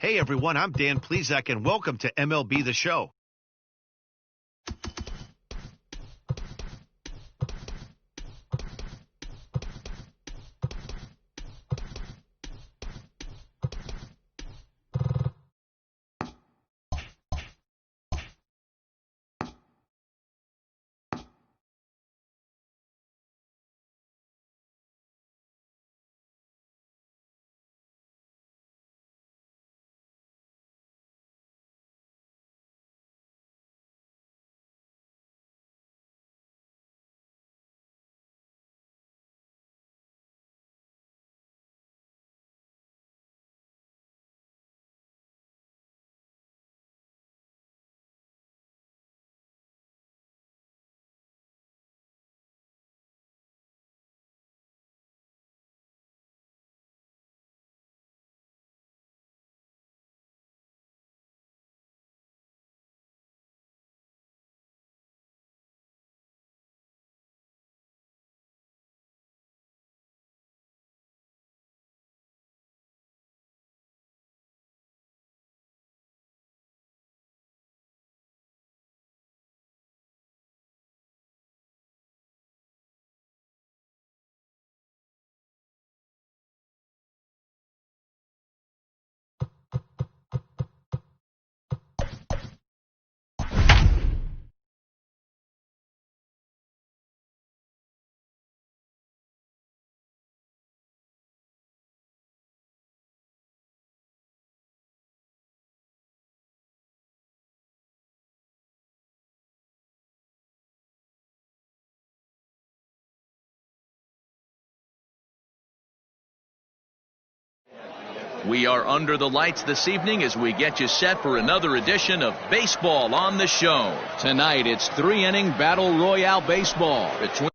Hey everyone, I'm Dan Plezak and welcome to MLB The Show. We are under the lights this evening as we get you set for another edition of Baseball on the Show. Tonight, it's 3-inning Battle Royale baseball between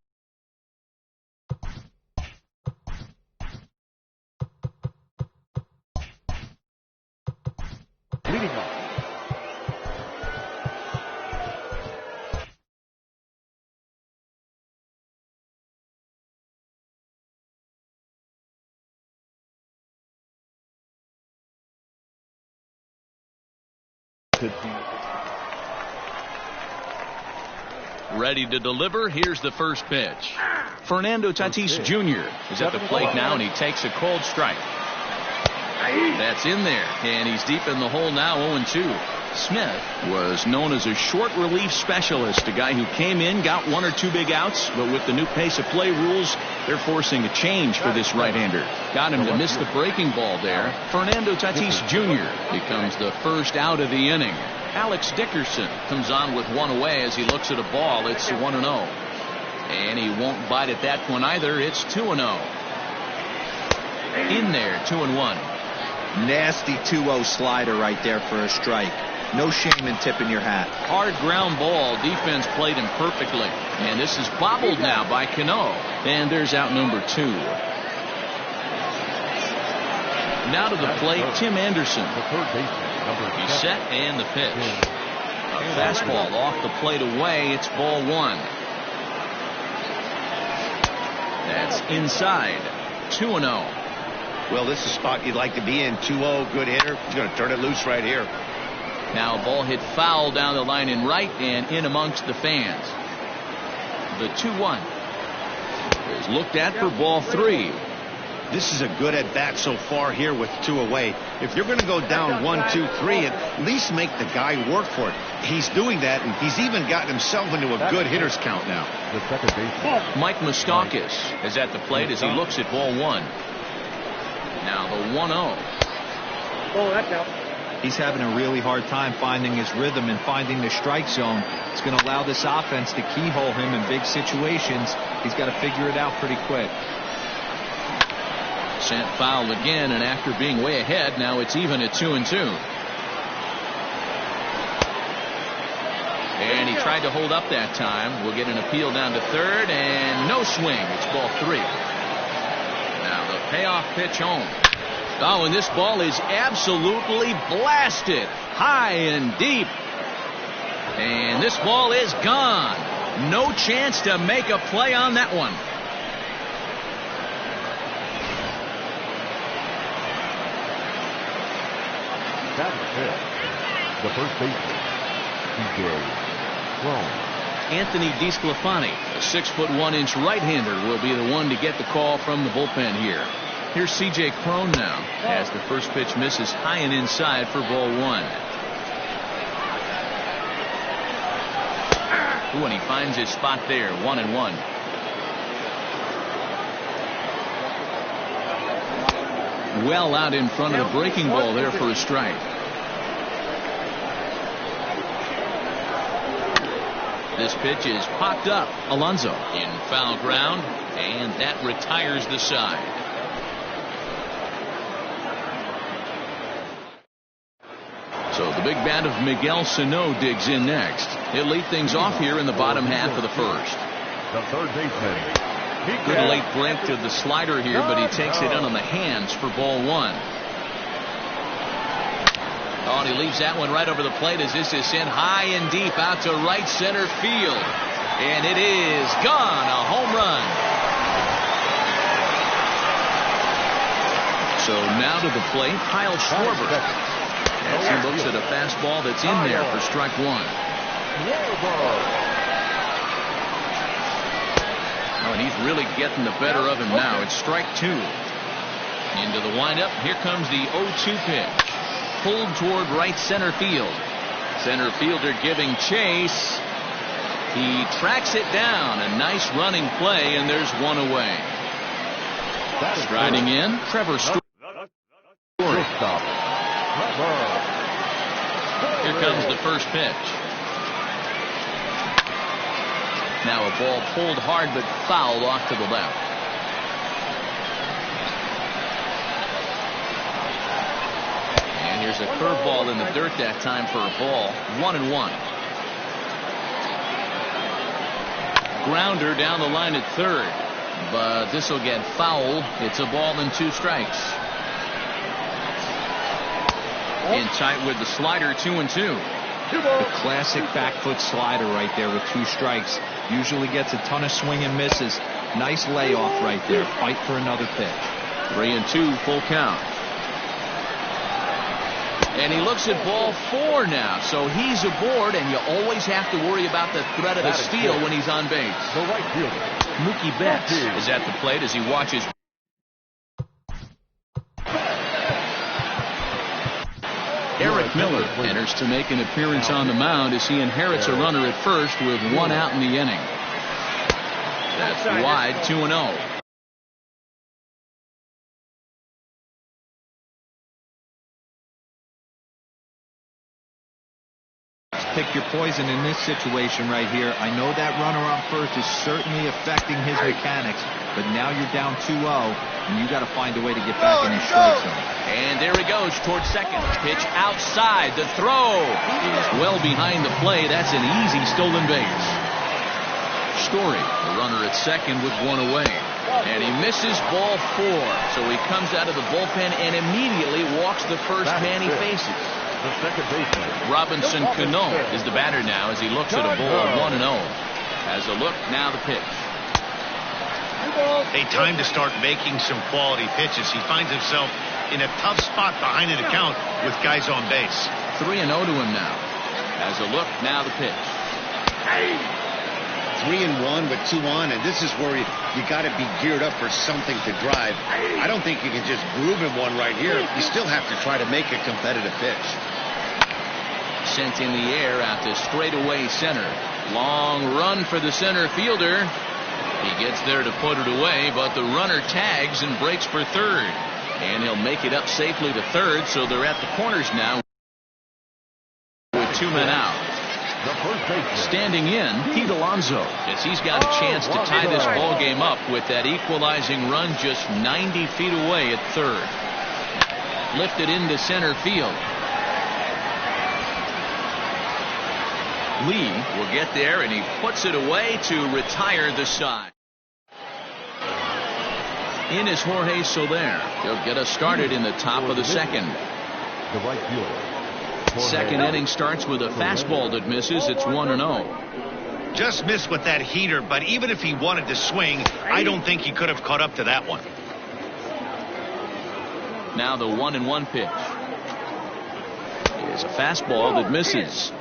leading off. ready to deliver. Here's the first pitch. Fernando Tatis Jr. is at the plate now, and he takes a cold strike. That's in there, and he's deep in the hole now, 0-2. Smith was known as a short relief specialist, a guy who came in, got one or two big outs, but with the new pace of play rules, they're forcing a change for this right-hander. Got him to miss the breaking ball there. Fernando Tatis Jr. becomes the first out of the inning. Alex Dickerson comes on with one away as he looks at a ball. It's 1-0. And he won't bite at that one either. It's 2-0. In there, 2-1. Nasty 2-0 slider right there for a strike. No shame in tipping your hat. Hard ground ball. Defense played him perfectly. And this is bobbled now by Cano. And there's out number 2. Now to the plate, Tim Anderson. He's set and the pitch. A fastball off the plate away. It's ball 1. That's inside. 2-0. Well, this is a spot you'd like to be in. 2-0, good hitter. He's going to turn it loose right here. Now a ball hit foul down the line in right and in amongst the fans. The 2-1 is looked at for ball 3. This is a good at bat so far here with 2 away. If you're going to go down 1-2-3, at least make the guy work for it. He's doing that, and he's even gotten himself into a good hitter's count now. Mike Moustakas is at the plate as he looks at ball 1. Now the 1-0. Oh, that's out. He's having a really hard time finding his rhythm and finding the strike zone. It's going to allow this offense to keyhole him in big situations. He's got to figure it out pretty quick. Sent foul again, and after being way ahead, now it's even at 2-2. And he tried to hold up that time. We'll get an appeal down to third, and no swing. It's ball 3. Now the payoff pitch home. Oh, and this ball is absolutely blasted high and deep. And this ball is gone. No chance to make a play on that one. That's it. The first baseman, Anthony DeSclafani, a 6'1" right-hander, will be the one to get the call from the bullpen here. Here's C.J. Cron now as the first pitch misses high and inside for ball one. Ooh, and he finds his spot there, 1-1. Well out in front of the breaking ball there for a strike. This pitch is popped up. Alonso in foul ground, and that retires the side. So the big bat of Miguel Sano digs in next. He'll lead things off here in the bottom half of the first. The third baseman. Good late break to the slider here, but he takes it in on the hands for ball one. Oh, and he leaves that one right over the plate as this is sent high and deep out to right center field. And it is gone, a home run. So now to the plate, Kyle Schwarber. As he looks at a fastball that's in there for strike one. Oh, and he's really getting the better of him now. It's strike two. Into the windup. Here comes the 0-2 pitch. Pulled toward right center field. Center fielder giving chase. He tracks it down. A nice running play, and there's one away. Striding in, Trevor Story. Here comes the first pitch. Now a ball pulled hard but fouled off to the left. And here's a curveball in the dirt that time for a ball. 1-1. Grounder down the line at third. But this will get foul. It's a ball and 2 strikes. In tight with the slider, 2-2. The classic back foot slider right there with 2 strikes. Usually gets a ton of swing and misses. Nice layoff right there. Fight for another pitch. 3-2, full count. And he looks at ball 4 now. So he's aboard, and you always have to worry about the threat of a steal when he's on base. The right fielder, Mookie Betts is at the plate as he watches. Eric Miller enters to make an appearance on the mound as he inherits a runner at first with 1 out in the inning. That's wide, 2-0. Pick your poison in this situation right here. I know that runner on first is certainly affecting his mechanics, but now you're down 2-0, and you got to find a way to get back in your strike zone. And there he goes towards second. Pitch outside. The throw is well behind the play. That's an easy stolen base. Story, the runner at second with 1 away. And he misses ball 4. So he comes out of the bullpen and immediately walks the first man he faces. the second baseman. Robinson Cano is the batter now as he looks at a ball 1-0. As a look, now the pitch. Hey, time to start making some quality pitches. He finds himself in a tough spot behind an account with guys on base. 3-0 to him now. As a look, now the pitch. 3-1 with 2 on, and this is where you got to be geared up for something to drive. I don't think you can just groove him one right here. You still have to try to make a competitive pitch. Sent in the air out to straightaway center. Long run for the center fielder. He gets there to put it away, but the runner tags and breaks for third. And he'll make it up safely to third, so they're at the corners now with 2 men out. Standing in, Pete Alonso, as he's got a chance to tie this ball game up with that equalizing run just 90 feet away at third. Lifted into center field. Lee will get there, and he puts it away to retire the side. In is Jorge Soler. He'll get us started in the top of the second. The right fielder. Second inning starts with a fastball that misses. It's 1-0. Just missed with that heater, but even if he wanted to swing, I don't think he could have caught up to that one. Now the 1-1 pitch. is a fastball that misses.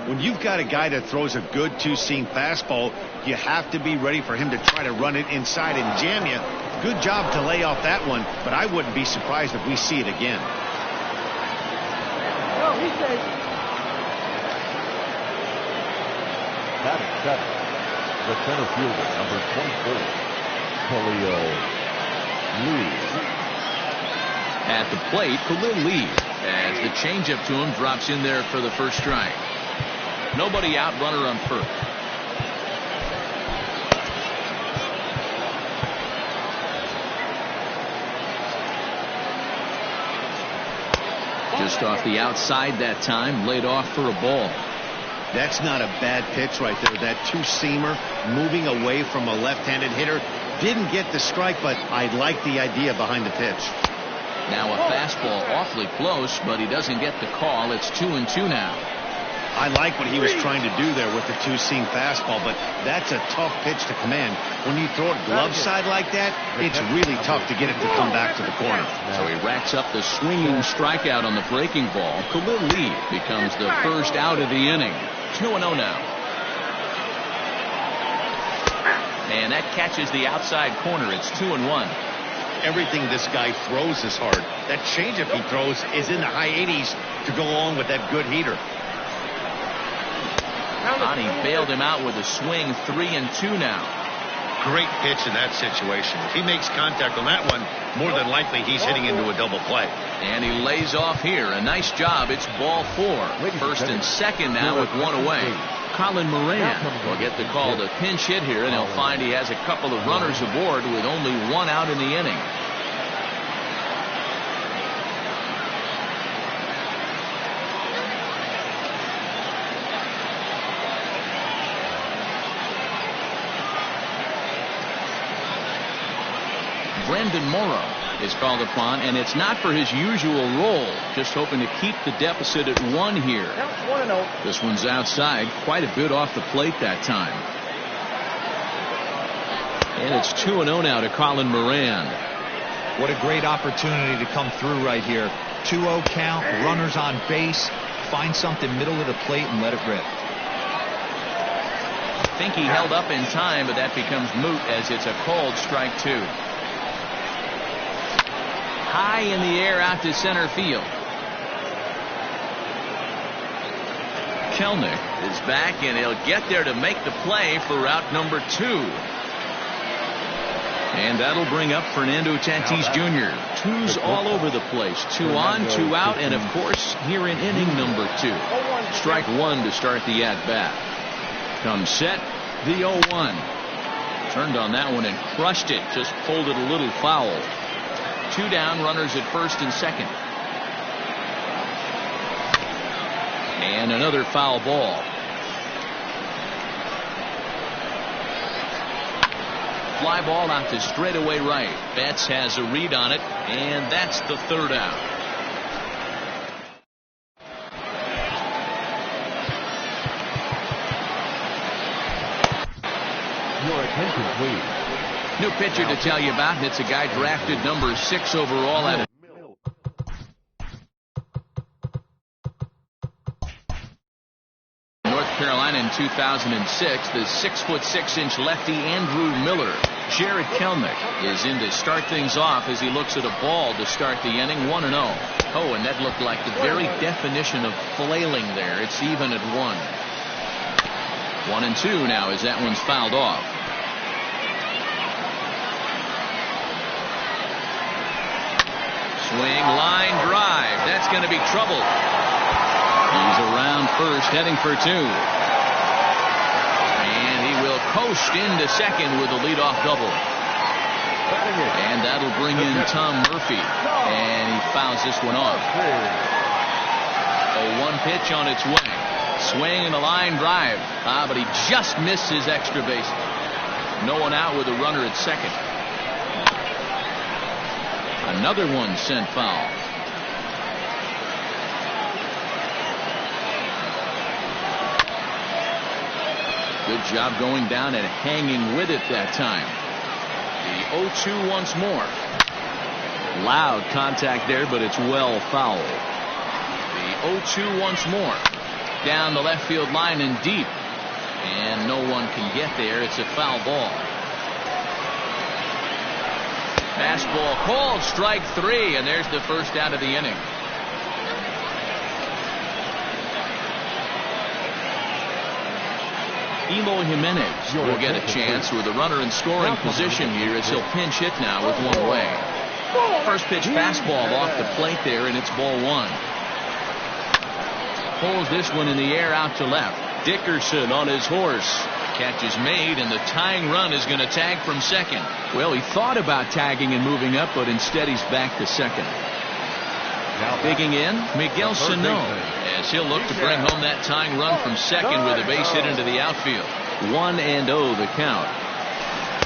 When you've got a guy that throws a good two-seam fastball, you have to be ready for him to try to run it inside and jam you. Good job to lay off that one, but I wouldn't be surprised if we see it again. No, he said. Batting seven, the center fielder, number 24, Khalil Lee. At the plate, Khalil Lee, as the changeup to him drops in there for the first strike. Nobody out, runner on first. Just off the outside that time, laid off for a ball. That's not a bad pitch right there. That two-seamer moving away from a left-handed hitter. Didn't get the strike, but I like the idea behind the pitch. Now a fastball awfully close, but he doesn't get the call. It's 2-2 now. I like what he was trying to do there with the two-seam fastball, but that's a tough pitch to command. When you throw it glove side like that, it's really tough to get it to come back to the corner. So he racks up the swinging strikeout on the breaking ball. Khalil Lee becomes the first out of the inning. 2-0 now. And that catches the outside corner. It's 2-1. Everything this guy throws is hard. That changeup he throws is in the high 80s to go along with that good heater. He bailed him out with a swing. 3-2 now. Great pitch in that situation. If he makes contact on that one, more than likely he's hitting into a double play. And he lays off here. A nice job. It's ball 4. First and second now with one away. Colin Moran will get the call to pinch hit here, and he'll find he has a couple of runners aboard with only one out in the inning. Brandon Morrow is called upon, and it's not for his usual role, just hoping to keep the deficit at 1 here. This one's outside, quite a bit off the plate that time. And it's 2-0 now to Colin Moran. What a great opportunity to come through right here. 2-0 count, runners on base, find something middle of the plate and let it rip. I think he held up in time, but that becomes moot as it's a called strike 2. High in the air out to center field. Kelnick is back, and he'll get there to make the play for route number 2. And that'll bring up Fernando Tatis Jr. 2's all over the place. 2 on, 2 out, and of course here in inning number 2. Strike 1 to start the at-bat. Comes set, the 0-1. Turned on that one and crushed it. Just pulled it a little foul. 2 down, runners at first and second. And another foul ball. Fly ball out to straightaway right. Betts has a read on it, and that's the 3rd out. Your attention, please. New pitcher to tell you about, and it's a guy drafted number 6 overall at North Carolina in 2006. The 6'6" lefty Andrew Miller. Jared Kelnick is in to start things off as he looks at a ball to start the inning. 1-0. Oh, and that looked like the very definition of flailing there. It's even at 1. 1-2 now as that one's fouled off. Swing, line drive. That's going to be trouble. He's around first, heading for 2. And he will coast into second with a leadoff double. And that'll bring in Tom Murphy. And he fouls this one off. A 1 pitch on its way. Swing and a line drive. But he just missed his extra base. No one out with a runner at second. Another one sent foul. Good job going down and hanging with it that time. The 0-2 once more. Loud contact there, but it's well fouled. The 0-2 once more. Down the left field line and deep. And no one can get there. It's a foul ball. Fastball called, strike 3, and there's the first out of the inning. Eloy Jimenez will get a chance with a runner in scoring position here as he'll pinch hit now with one away. First pitch fastball off the plate there, and it's ball 1. Pulls this one in the air out to left. Dickerson on his horse. Catch is made, and the tying run is going to tag from second. Well, he thought about tagging and moving up, but instead he's back to second. Digging in, Miguel Sano, as he'll look to bring home that tying run from second with a base hit into the outfield. 1-0 the count.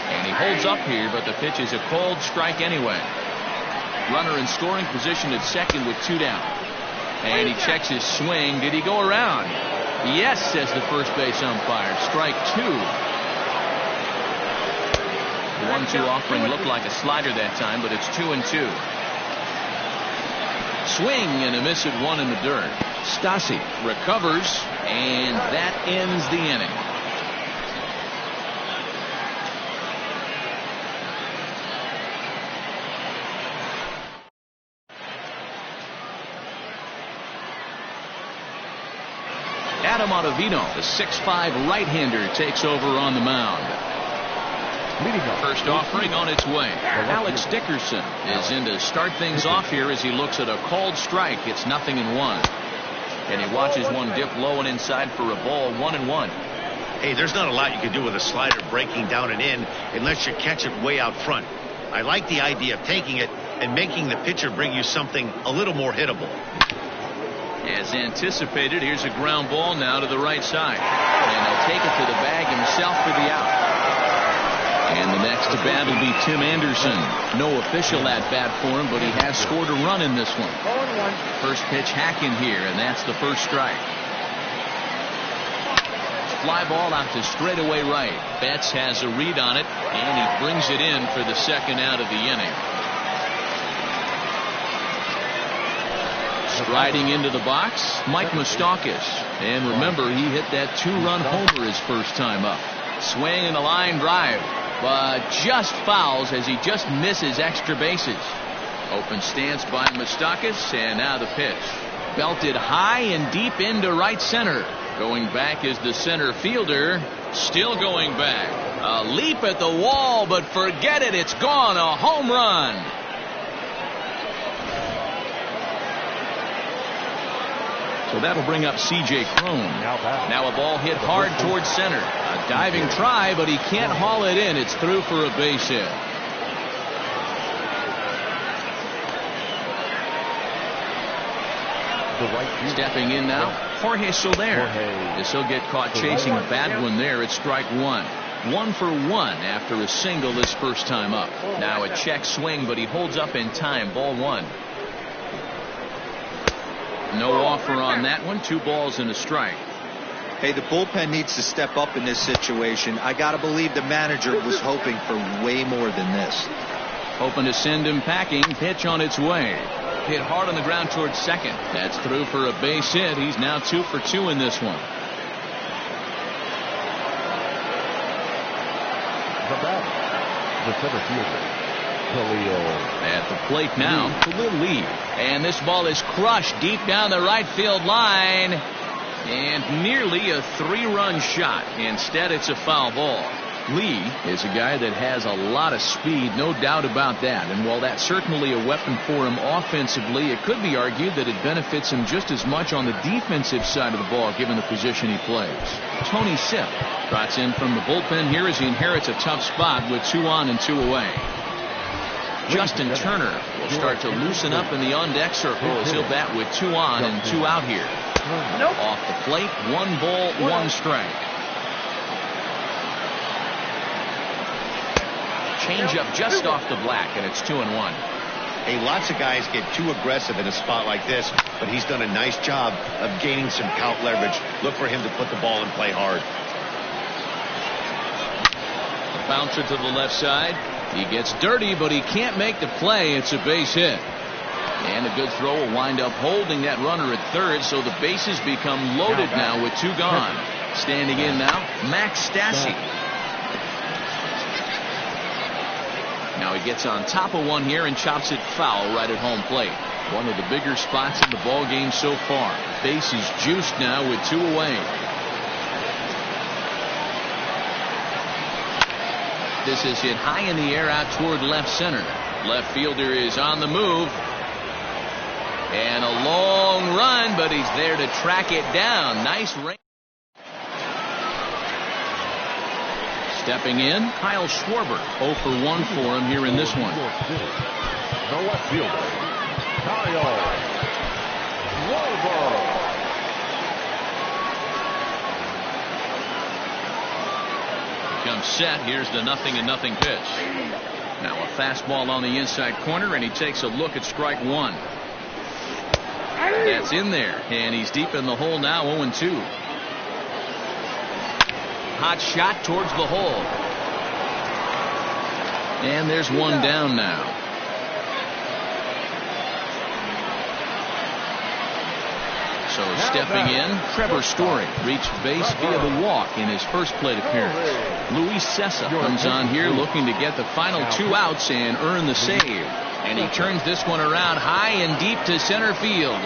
And he holds up here, but the pitch is a called strike anyway. Runner in scoring position at second with 2 down. And he checks his swing. Did he go around? Yes, says the first base umpire. Strike 2. The 1-2 offering looked like a slider that time, but it's 2-2. Swing and a miss at 1 in the dirt. Stasi recovers, and that ends the inning. Adam Ottavino, the 6'5" right-hander, takes over on the mound. First offering on its way. Alex Dickerson is in to start things off here as he looks at a called strike. It's 0-1. And he watches one dip low and inside for a ball. 1-1. Hey, there's not a lot you can do with a slider breaking down and in unless you catch it way out front. I like the idea of taking it and making the pitcher bring you something a little more hittable. As anticipated, here's a ground ball now to the right side. And he'll take it to the bag himself for the out. And the next to bat will be Tim Anderson. No official at bat for him, but he has scored a run in this one. First pitch hacking here, and that's the first strike. Fly ball out to straightaway right. Betts has a read on it, and he brings it in for the second out of the inning. Striding into the box, Mike Moustakas. And remember, he hit that 2-run homer his first time up. Swing and a line drive, but just fouls as he just misses extra bases. Open stance by Moustakas, and now the pitch. Belted high and deep into right center. Going back is the center fielder. Still going back. A leap at the wall, but forget it, it's gone. A home run. So that'll bring up C.J. Cron. Now a ball hit hard towards center. A diving try, but he can't haul it in. It's through for a base hit. Stepping in now, Jorge Soler. As he'll get caught chasing a bad one there, it's strike 1. 1 for 1 after a single this first time up. Now a check swing, but he holds up in time. Ball 1. No offer on that one. 2 balls and a strike. Hey, the bullpen needs to step up in this situation. I got to believe the manager was hoping for way more than this. Hoping to send him packing. Pitch on its way. Hit hard on the ground towards second. That's through for a base hit. He's now 2 for 2 in this one. The batter, the center fielder, at the plate now, Khalil Lee. And this ball is crushed deep down the right field line. And nearly a 3-run shot. Instead, it's a foul ball. Lee is a guy that has a lot of speed, no doubt about that. And while that's certainly a weapon for him offensively, it could be argued that it benefits him just as much on the defensive side of the ball, given the position he plays. Tony Sipp trots in from the bullpen here as he inherits a tough spot with 2 on and 2 away. Justin Turner will start to loosen up in the on-deck circle as he'll bat with 2 on and 2 out here. Off the plate, 1 ball, 1 strike. Change up just off the black, and it's 2-1. Hey, lots of guys get too aggressive in a spot like this, but he's done a nice job of gaining some count leverage. Look for him to put the ball in play hard. A bouncer to the left side. He gets dirty, but he can't make the play. It's a base hit. And a good throw will wind up holding that runner at third, so the bases become loaded now with 2 gone. Standing in now, Max Stassi. Now he gets on top of one here and chops it foul right at home plate. One of the bigger spots in the ball game so far. Base is juiced now with 2 away. This is hit high in the air out toward left center. Left fielder is on the move. And a long run, but he's there to track it down. Nice range. Stepping in, Kyle Schwarber. 0 for 1 for him here in this one. The left fielder, Kyle Schwarber. Comes set. Here's the 0-0 pitch. Now a fastball on the inside corner, and he takes a look at strike 1. That's in there, and he's deep in the hole now. 0-2. Hot shot towards the hole. And there's one down now. So stepping in, Trevor Story reached base via the walk in his first plate appearance. Luis Sessa comes on here looking to get the final 2 outs and earn the save. And he turns this one around high and deep to center field.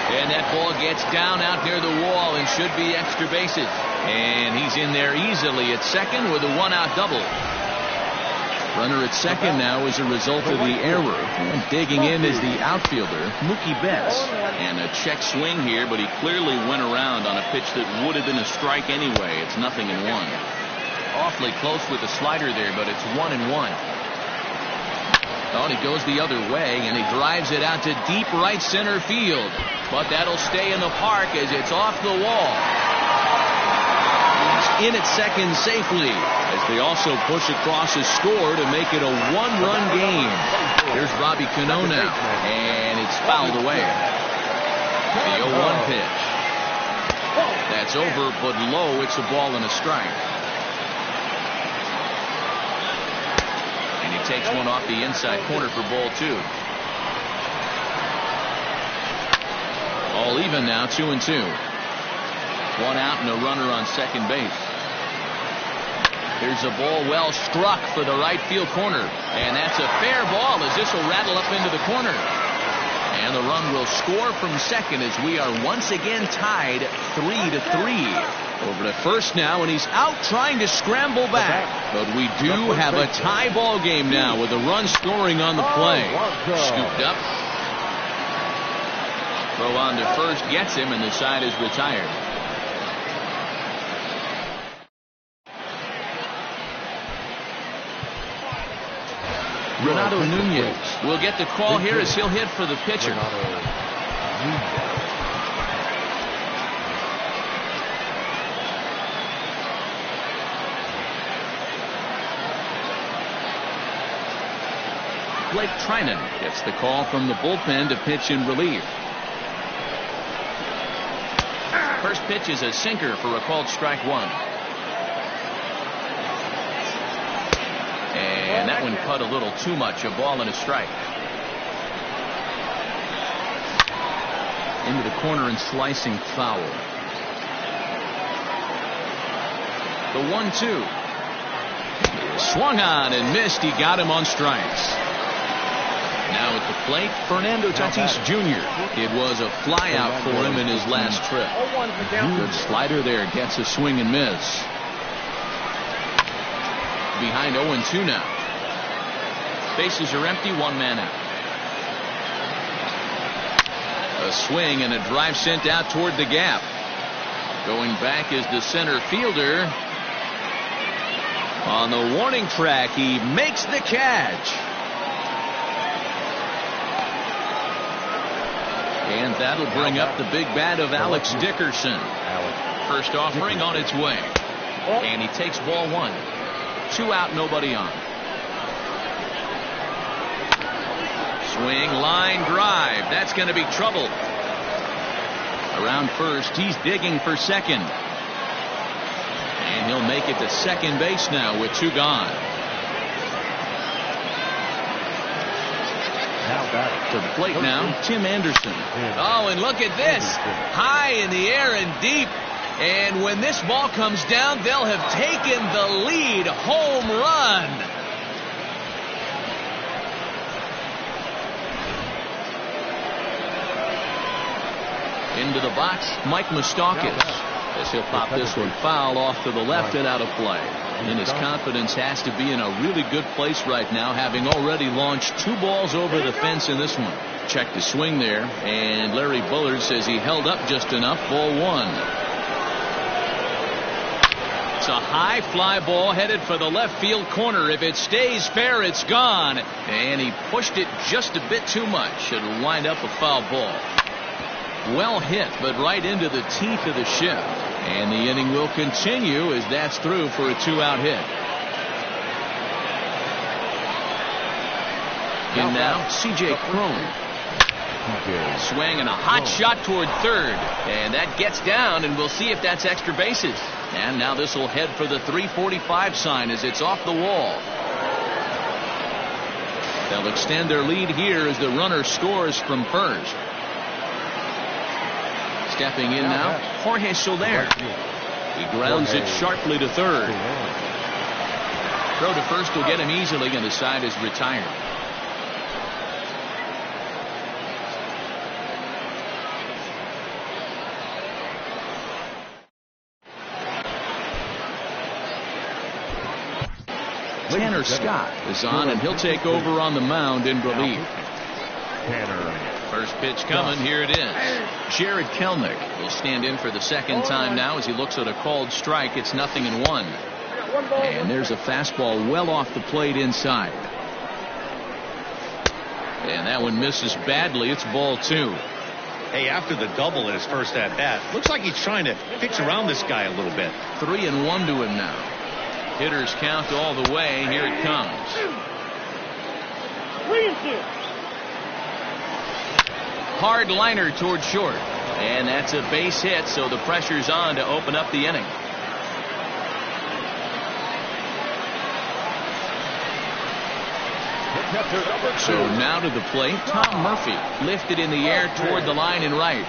And that ball gets down out near the wall and should be extra bases. And he's in there easily at second with a 1-out double. Runner at second now as a result of the error. And digging in is the outfielder, Mookie Betts. And a check swing here, but he clearly went around on a pitch that would have been a strike anyway. It's 0-1. Awfully close with the slider there, but it's 1-1. Oh, he goes the other way, and he drives it out to deep right center field. But that'll stay in the park as it's off the wall. He's in at second safely as they also push across a score to make it a 1-run game. Here's Robbie Cano now, and it's fouled away. The 0-1 pitch. That's over, but low. It's a ball and a strike. And he takes one off the inside corner for ball 2. All even now, 2-2. 1 out and a runner on second base. Here's a ball well struck for the right field corner. And that's a fair ball as this will rattle up into the corner. And the run will score from second as we are once again tied 3-3. Over to first now, and he's out trying to scramble back. But we do have a tie ball game now with a run scoring on the play. Scooped up. Throw on to first gets him, and the side is retired. Renato Nunez will get the call here as he'll hit for the pitcher. Blake Trinan gets the call from the bullpen to pitch in relief. First pitch is a sinker for a called strike 1. And that one cut a little too much. A ball and a strike. Into the corner and slicing foul. The 1-2. Swung on and missed. He got him on strikes. Now at the plate, Fernando Tatis Jr. It was a fly out for him in his last trip. Good slider there. Gets a swing and miss. Behind 0-2 now. Bases are empty, 1 man out. A swing and a drive sent out toward the gap. Going back is the center fielder. On the warning track, he makes the catch. And that'll bring up the big bat of Alex Dickerson. First offering on its way. And he takes ball 1. 2 out, nobody on. Swing, line drive. That's going to be trouble. Around first, he's digging for second. And he'll make it to second base now with 2 gone. To the plate now, Tim Anderson. Oh, and look at this. High in the air and deep. And when this ball comes down, they'll have taken the lead. Home run. Into the box, Mike Moustakas. As he'll pop this one foul off to the left and out of play. And his confidence has to be in a really good place right now, having already launched 2 balls over the fence in this one. Check the swing there, and Larry Bullard says he held up just enough. Ball 1. It's a high fly ball headed for the left field corner. If it stays fair, it's gone. And he pushed it just a bit too much. It'll wind up a foul ball. Well hit, but right into the teeth of the shift. And the inning will continue as that's through for a 2-out hit. In now, C.J. Cron. Swing and a hot shot toward third. And that gets down, and we'll see if that's extra bases. And now this will head for the 345 sign as it's off the wall. They'll extend their lead here as the runner scores from first. Stepping in now, Jorge Soler. He grounds it sharply to third. Throw to first will get him easily, and the side is retired. Tanner Scott is on, and he'll take over on the mound in relief. First pitch coming. Here it is. Jared Kelnick will stand in for the second time now as he looks at a called strike. It's 0-1. And there's a fastball well off the plate inside. And that one misses badly. It's ball 2. Hey, after the double in his first at-bat, looks like he's trying to pitch around this guy a little bit. 3-1 to him now. Hitters count all the way. Here it comes. 3-2. Hard liner toward short. And that's a base hit, so the pressure's on to open up the inning. So now to the plate, Tom Murphy. Lifted in the air toward the line and right.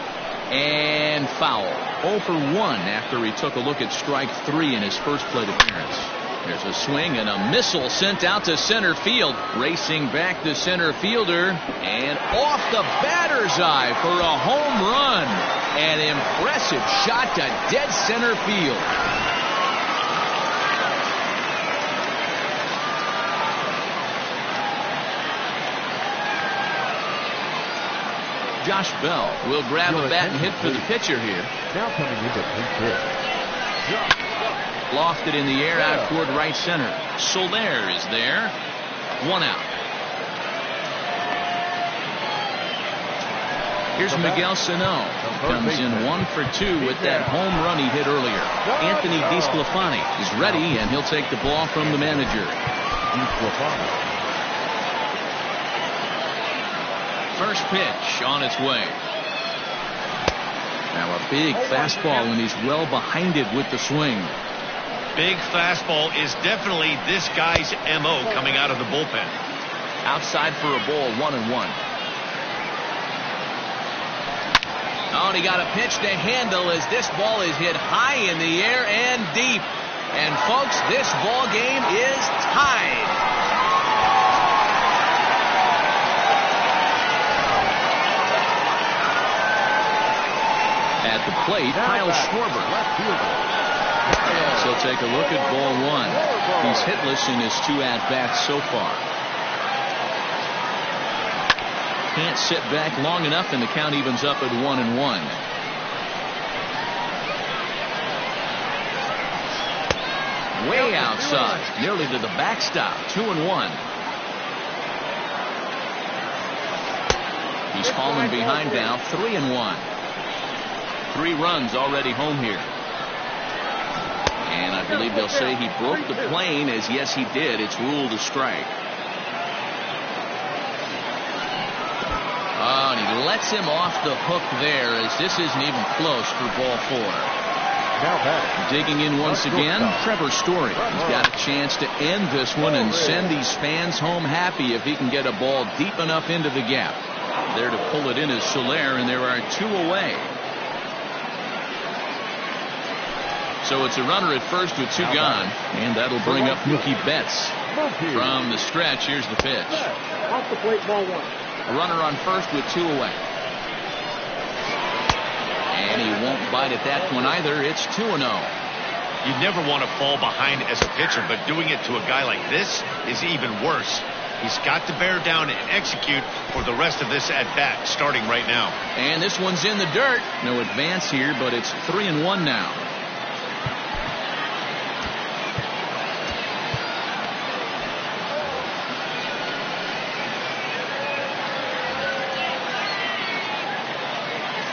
And foul. 0 for 1 after he took a look at strike 3 in his first plate appearance. There's a swing and a missile sent out to center field. Racing back the center fielder. And off the batter's eye for a home run. An impressive shot to dead center field. Josh Bell will grab a bat and hit for the pitcher here. Now coming into pitch. Lofted in the air out toward right center. Soler is there. 1 out. Here's Miguel Sano. Comes in 1 for 2 with that home run he hit earlier. Anthony DeSclafani is ready, and he'll take the ball from the manager. First pitch on its way. Now a big fastball, and he's well behind it with the swing. Big fastball is definitely this guy's M.O. coming out of the bullpen. Outside for a ball, 1-1. Oh, and he got a pitch to handle as this ball is hit high in the air and deep. And folks, this ball game is tied. At the plate, Kyle Schwarber. Left fielder. So take a look at ball 1. He's hitless in his 2 at-bats so far. Can't sit back long enough, and the count evens up at 1-1. Way outside, nearly to the backstop. 2-1. He's fallen behind now. 3-1. 3 runs already home here. And I believe they'll say he broke the plane, as yes he did. It's ruled a strike. Oh, and he lets him off the hook there, as this isn't even close for ball 4. Now back. Digging in once again, Trevor Story. He's got a chance to end this one and send these fans home happy if he can get a ball deep enough into the gap. There to pull it in is Soler, and there are 2 away. So it's a runner at first with 2 gone, and that'll bring up Mookie Betts. From the stretch, here's the pitch. Off the plate, ball 1. A runner on first with 2 away. And he won't bite at that one either. It's 2-0. You never want to fall behind as a pitcher, but doing it to a guy like this is even worse. He's got to bear down and execute for the rest of this at-bat, starting right now. And this one's in the dirt. No advance here, but it's 3-1 now.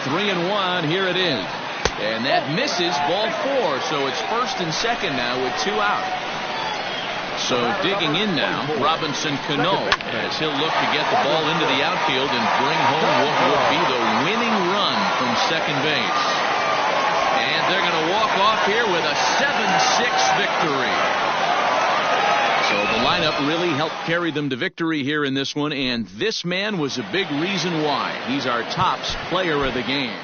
Three and 1, here it is. And that misses, ball 4, so it's first and second now with 2 out. So digging in now, Robinson Cano, as he'll look to get the ball into the outfield and bring home what will be the winning run from second base. And they're going to walk off here with a 7-6 victory. So the lineup really helped carry them to victory here in this one, and this man was a big reason why. He's our tops player of the game.